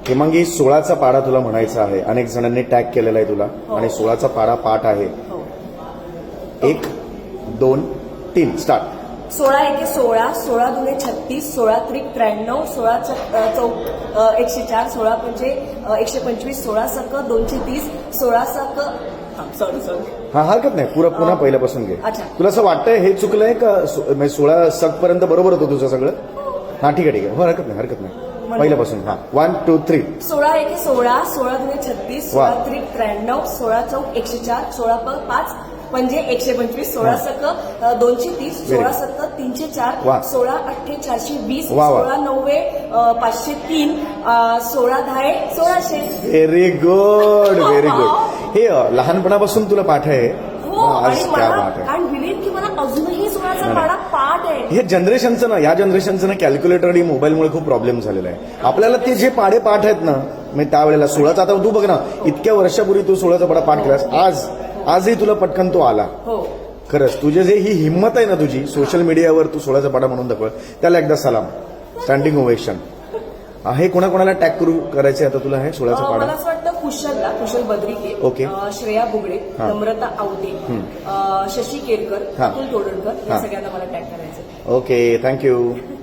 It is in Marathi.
हेमांगी 16चा पाढा तुला म्हणायचा आहे. अनेक जणांनी टॅग केलेला आहे तुला आणि 16चा पाढा पाठ आहे. 1 2 3 स्टार्ट. 16 एके 16, 16 दुने 36, 16 त्रिक 93, 16 चौक 104, 16 पंचे 125, 16 सक 230, 16 सक सॉरी हा हरकत नाही. पुन्हा पहिल्यापासून घे. अच्छा. तुला असं वाटतंय हे चुकलंय का? 16 सक पर्यंत बरोबर होतं तुझं सगळं? हा ठीक आहे हो हरकत नाही पहिल्यापासून. हा 1 2 3. 16 एके 16, 16 दुने 36, 16 त्रिक 93, 16 चौक 104, 16 5 म्हणजे 125, 16 सक 230, 16 सक 304, 16 8 420, 16 9 503, 16 10 1600. Very good very good. हे लहानपणापासून तुला पाठ आहे. हो आणि बिलीव्ह की मला अजूनही 16चा पाढा पाठ आहे. हे जनरेशनचं ना, या जनरेशनचं ना कॅल्क्युलेटर आणि मोबाईलमुळे खूप प्रॉब्लेम झालेला आहे. आपल्याला ते जे पाढे पाठ आहेत ना, म्हणजे त्यावेळेला 16चा, आता तू बघ ना, इतक्या वर्षापूर्वी तू 16चा पाढा पाठ केलास, आजही तुला पटकन तो आला. हो खरंच तुझे जे ही हिंमत आहे ना तुझी, सोशल मीडियावर तू 16चा पाढा म्हणून दाखव, त्याला एकदा सलाम, स्टँडिंग ओवेशन. हे कोणाकोणाला टॅग करायचे आता तुला हे 16चा मला पाढा? असं वाटतं कुशल बद्रिके, ओके. श्रेया बुगडे, नम्रता आवटे, शशी केरकर, अतुल तोडणकर या सगळ्यांना मला टॅग करायचं. Okay thank you.